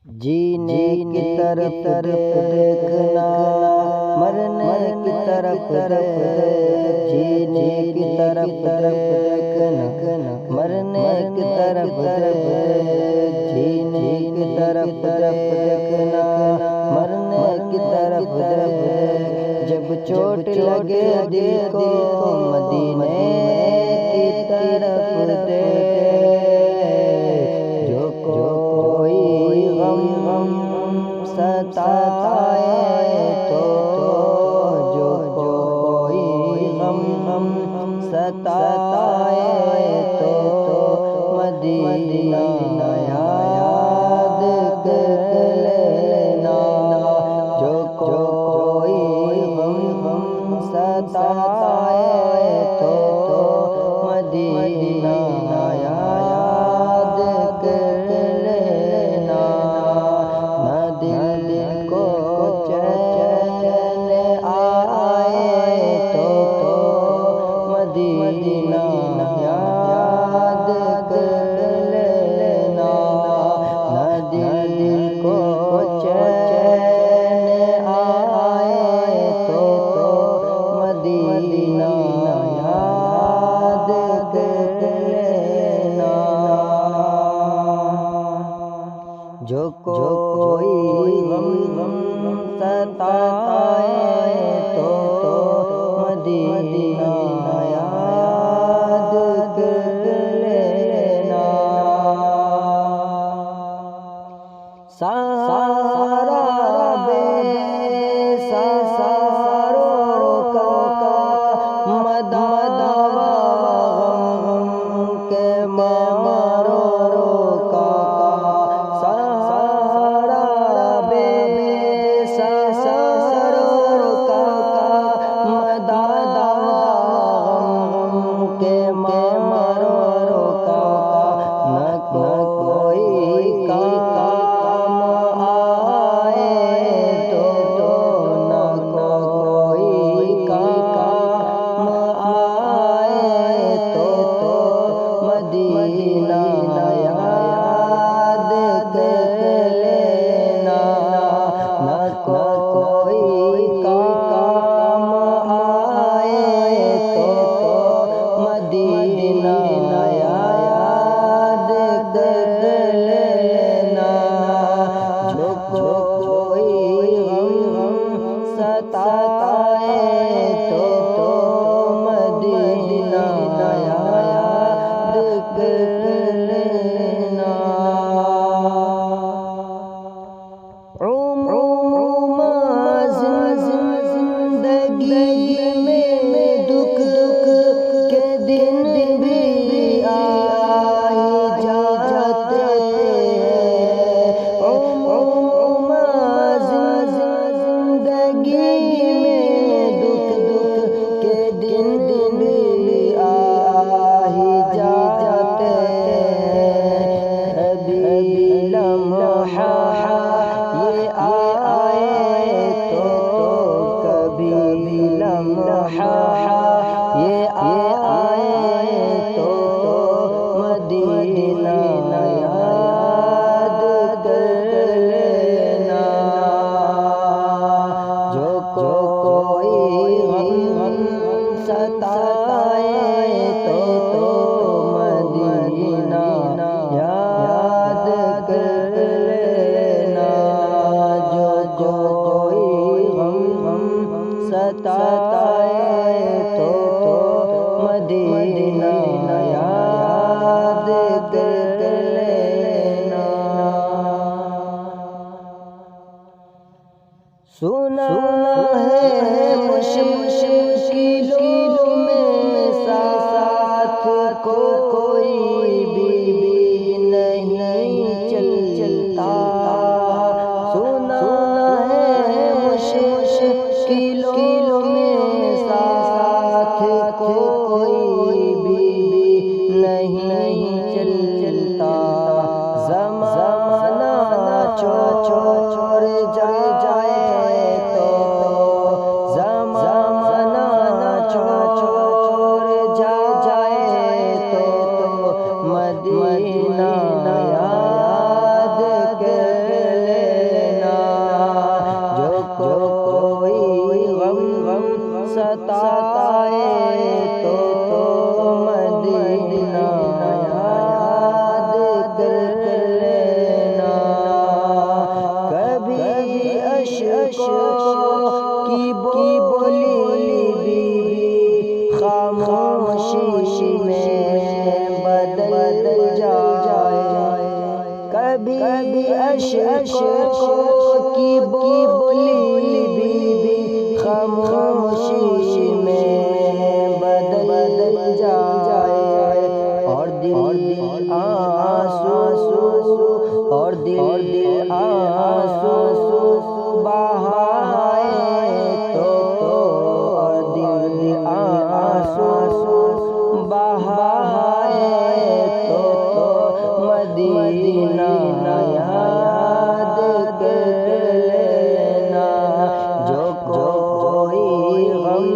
جینے کی طرف دیکھنا، مرنے کی طرف جینے کی طرف دیکھنا، مرنے کی طرف جینے کی طرف دیکھنا، مرنے کی طرف جب چوٹ لگے دل کو مدینے کی طرف دے، جو کوئی غم ستائے تو جو کوئی غم ستائے تو مدینہ یاد کر لینا، جو کوئی غم ستائے تو مدینہ یاد کر لینا، نہ دل کو چین آئے تو مدینہ یاد کر لینا، نہ دل کو چین آئے تو مدینہ یاد کر لینا، جو کوئی غم ستائے تو مدینہ یاد کر لینا، سارا بے ساروں کا مدد غم کے ماروں کا، سارا بے ساروں کا مدد غم کے ماروں کا، نہ کوئی کام آئے تو نہ کوئی کام آئے تو مدینہ یاد کر لینا، نہ کوئی کام آئے تو مدینہ یاد کر لینا، جو کوئی غم ستائے تو مدینہ یاد کر لینا، زندگی میں دکھ کے دن بھی آئی جاتے ہیں، زندگی میں دکھ کے دن بھی آئی جاتے ہیں، ابھی لمحہ یہ آئے تو کبھی لمحہ یہ آئے تو مدینہ یاد کر لینا، جو کوئی غم ستائے تو مدینہ یاد کر لینا، جو کوئی غم ستائے تو مدینہ یاد کر لینا، سنا ہے مشکلوں میں ساتھ کوئی بھی نہیں چلتا، سنا ہے مشکلوں میں ساتھ کوئی بھی نہیں چلتا، زمانہ چھوڑ جائے تو زمانہ چھوڑ جائے تو مدینہ یاد کر کی بولی بھی خاموشی میں بدل جائے، اور دل آنسو بہائے تو، اور دل آنسو بہائے تو مدینہ یاد کر لینا، جو کوئی غم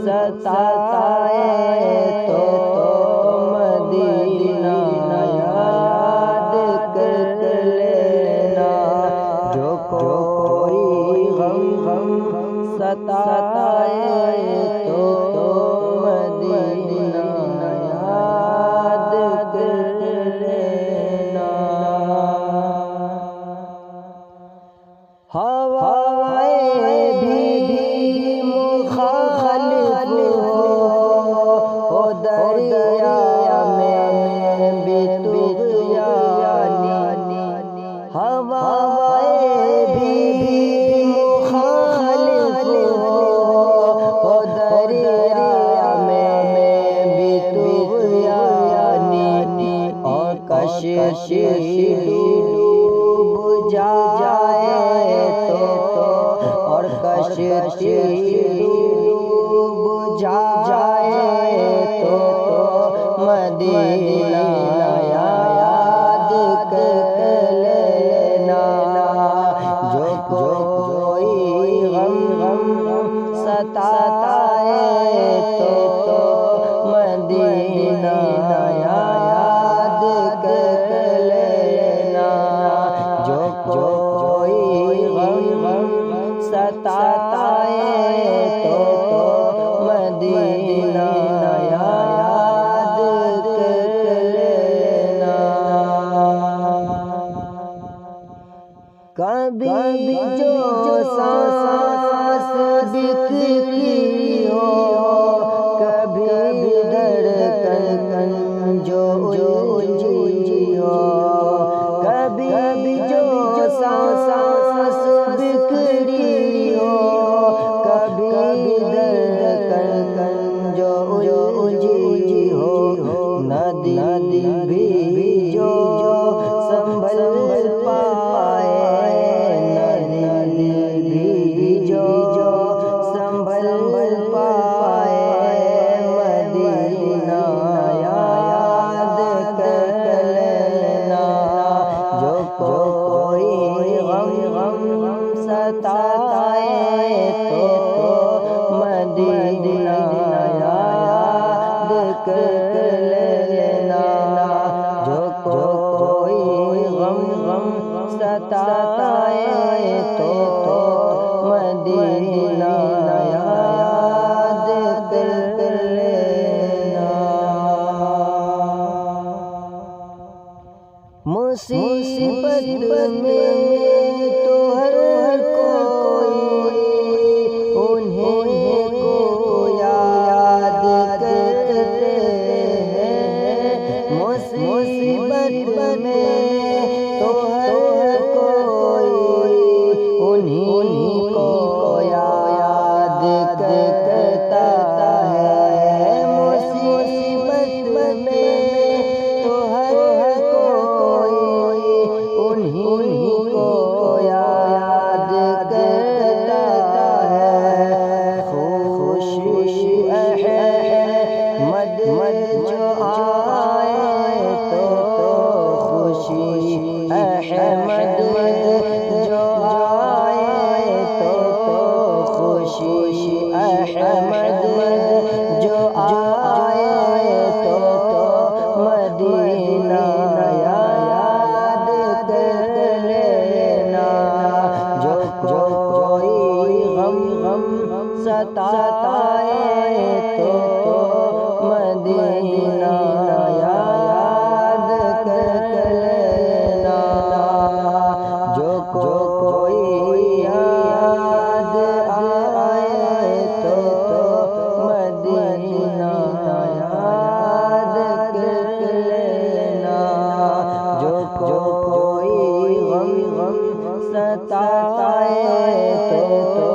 ستائے تو مدینہ یاد کر لینا، جو کوئی غم ستائے تو مدینہ یاد کر لینا۔ ہوائیں بھی مخالف ہو دریا میں بھی طغیانی، ہوائیں بھی مخالف ہو دریا میں بھی طغیانی، اور کشتی ڈوب جائے تو، اور کشتی ڈوب جائے تو مدینہ یاد کر لینا، جو کوئی غم ستائے تو مدینہ یاد کر لینا، جو کوئی غم ستائے تو مدینہ یاد کر لینا۔ کبھی جو سانس بکھری ہو، کبھی دھڑکن جو الجھی ہو، کبھی جو سانس بکھری ہو، کبھی دھڑکن جو الجھی ہو، نہ دل بھی جو سنبھل پائے، نہ دل بھی جو سنبھل پائے، مدینہ یاد کر لینا، جو کوئی غم ستائے تو مدینہ یاد کر لینا، جو کوئی غم ستائے تو مدینہ یاد کر لینا۔ مصیبت میں تو ہر کوئی انہیں کو یاد کرتے ہیں، مصیبت میں تو ہر کوئی انہیں کو یاد کرتا ہے، مصیبت میں تو ہر کوئی انہیں کو یاد کرتا ہے، خوشی احمد جو آئے تو، خوشی احمد جو آئے تو، خوشی احمد جو آئے تو مدینہ یاد کر لینا، جو کوئی غم ستائے تو مدینہ یاد کر لینا، جو کوئی یاد آئے تو مدینہ یاد کر لینا، جو کوئی غم ستائے تو